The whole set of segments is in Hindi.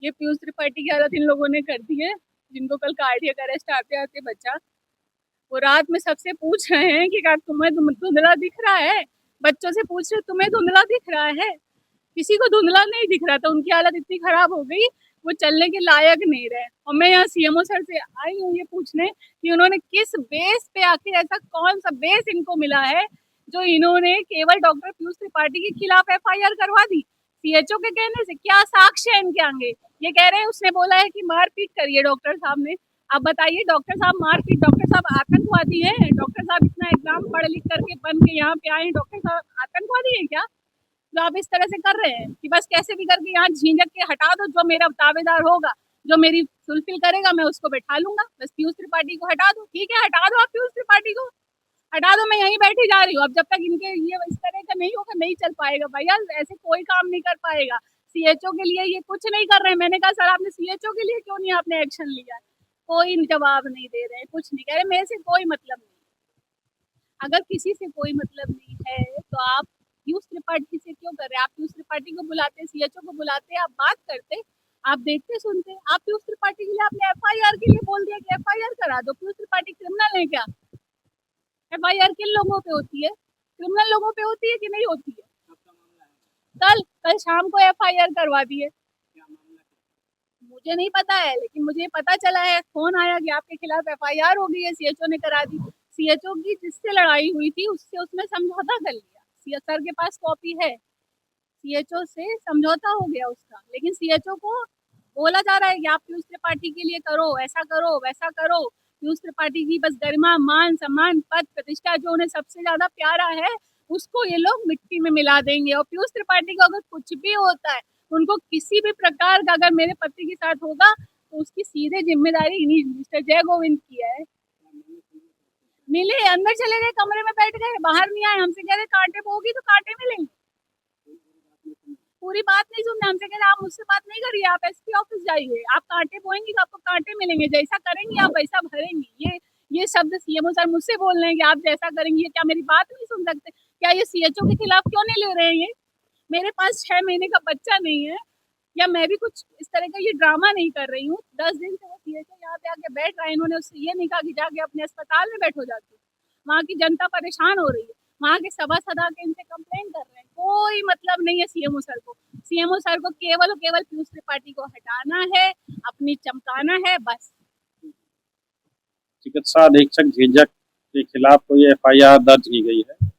ये पीयूष त्रिपाठी की हालत इन लोगों ने कर दी है, जिनको कल कार्डियक अरेस्ट आते आते बचा। वो रात में सबसे पूछ रहे हैं कि क्या तुम्हें धुंधला दिख रहा है। बच्चों से पूछ रहे तुम्हें धुंधला दिख रहा है। किसी को धुंधला नहीं दिख रहा था। उनकी हालत इतनी खराब हो गई, वो चलने के लायक नहीं रहे। और मैं यहाँ सीएमओ सर से आई हूँ ये पूछने कि उन्होंने किस बेस पे, आखिर ऐसा कौन सा बेस इनको मिला है जो इन्होंने केवल डॉक्टर पीयूष त्रिपाठी के खिलाफ एफआईआर करवा दी। सीएचओ के कहने से क्या साक्ष्य है इनके आगे? ये कह रहे हैं उसने बोला है कि मारपीट करिए डॉक्टर साहब ने। अब बताइए, डॉक्टर साहब मारपीट, डॉक्टर साहब आतंकवादी है? डॉक्टर साहब इतना एग्जाम पढ़ लिख करके बन के यहाँ पे आए, डॉक्टर साहब आतंकवादी है क्या जो आप इस तरह से कर रहे हैं? कि बस कैसे भी करके यहाँ झींझक के हटा दो, जो मेरा दावेदार होगा, जो मेरी फुलफिल करेगा, मैं उसको बैठा लूंगा। बस पीयूष त्रिपाठी को हटा दो। ठीक है, हटा दो, आप पीयूष त्रिपाठी को हटा दो, मैं यहीं बैठी जा रही हूँ। अब जब तक इनके ये इस तरह का नहीं होगा, नहीं चल पाएगा भैया, ऐसे कोई काम नहीं कर पाएगा। सीएचओ के लिए ये कुछ नहीं कर रहे हैं। मैंने कहा सर आपने सीएचओ के लिए क्यों नहीं आपने एक्शन लिया? कोई जवाब नहीं दे रहे, कुछ नहीं कह रहे, मेरे से कोई मतलब नहीं। अगर किसी से कोई मतलब नहीं है तो आप पीयूष त्रिपाठी से क्यों कर रहे हैं? आप पीयूष त्रिपाठी को बुलाते, सीएचओ को बुलाते, आप बात करते, आप देखते सुनते। आप पीयूष त्रिपाठी के लिए आपने एफआईआर के लिए बोल दिया कि एफआईआर करा दो। पीयूष त्रिपाठी क्रिमिनल है क्या? एफआईआर किन लोगों पे होती है? क्रिमिनल लोगों पे होती है कि नहीं होती है? कल कल शाम को एफआईआर करवा दी है। मुझे नहीं पता है, लेकिन मुझे पता चला है, फोन आया कि आपके खिलाफ एफआईआर हो गई है, सीएचओ ने करा दी। सीएचओ की जिससे लड़ाई हुई थी उससे उसने समझौता कर लिया। सर के पास कॉपी है, सीएचओ से समझौता हो गया उसका। लेकिन सीएचओ को बोला जा रहा है कि आप पीयूष त्रिपाठी के लिए करो, ऐसा करो, वैसा करो। पीयूष त्रिपाठी की बस गरिमा, मान सम्मान, पद प्रतिष्ठा जो उन्हें सबसे ज्यादा प्यारा है, उसको ये लोग मिट्टी में मिला देंगे। और पीयूष त्रिपाठी को अगर कुछ भी होता है, उनको किसी भी प्रकार का अगर मेरे पति के साथ होगा, तो उसकी सीधे जिम्मेदारी इन्हीं मिस्टर जय गोविंद की है। मिले, अंदर चले गए, कमरे में बैठ गए, बाहर नहीं आए। हमसे कह रहे कांटे बोगी तो कांटे मिलेंगे। पूरी बात नहीं सुनते, हमसे कह रहे आप मुझसे बात नहीं करिए, आप एसपी ऑफिस जाइए, आप कांटे बोएंगे तो आपको कांटे मिलेंगे, जैसा करेंगे आप वैसा भरेंगे। ये शब्द सीएमओ सर मुझसे बोल रहे हैं कि आप जैसा करेंगे। क्या मेरी बात नहीं सुन सकते? क्या ये सीएचओ के खिलाफ क्यों नहीं ले रहे हैं? ये मेरे पास 6 महीने का बच्चा नहीं है, या मैं भी कुछ इस तरह का ये ड्रामा नहीं कर रही हूँ। 10 दिन से वो सीएचओ यहाँ पे आके बैठ रहा है, इन्होंने उससे ये नहीं कहा कि जाके अपने अस्पताल में बैठो जाके। वहाँ की जनता परेशान हो रही है, वहाँ के सभासद आके इनसे कंप्लेन कर रहे हैं। कोई मतलब नहीं है सीएमओ सर को। सीएमओ सर को केवल और केवल पीयूष त्रिपाठी को हटाना है, अपनी चमकाना है, बस। चिकित्सा अधीक्षक झींझक के खिलाफ कोई एफआईआर दर्ज की गई है।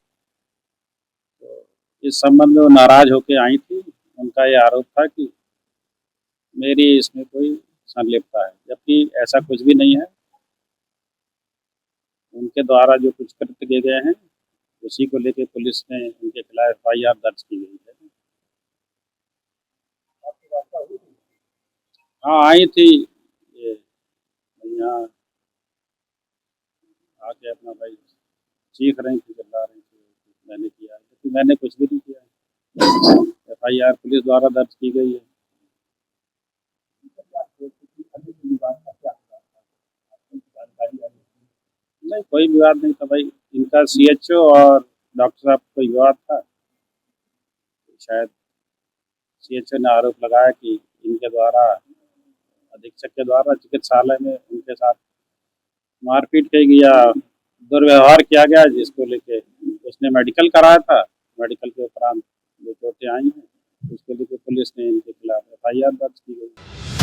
तो इस संबंध में वो नाराज होकर आई थी। उनका ये आरोप था कि मेरी इसमें कोई संलिप्तता है, जबकि ऐसा कुछ भी नहीं है। उनके द्वारा जो कुछ कृत्य किए गए हैं उसी को लेकर पुलिस ने उनके खिलाफ एफआईआर दर्ज की गई है। हाँ, आई थी ये यहाँ आके अपना भाई चीख रही थी, चिल्ला रही थी, मैंने किया, लेकिन मैंने कुछ भी नहीं किया। एफआईआर पुलिस द्वारा दर्ज की गई है। नहीं, कोई विवाद नहीं था भाई। इनका सीएचओ और डॉक्टर साहब कोई विवाद था। शायद सीएचओ ने आरोप लगाया कि इनके द्वारा, अधीक्षक के द्वारा चिकित्सालय में उनके साथ मारपीट की गई या दुर्व्यवहार किया गया, जिसको लेके उसने मेडिकल कराया था। मेडिकल के उपरांत जो चोटें आई हैं उसको लेके पुलिस ने इनके खिलाफ एफआईआर दर्ज की गई।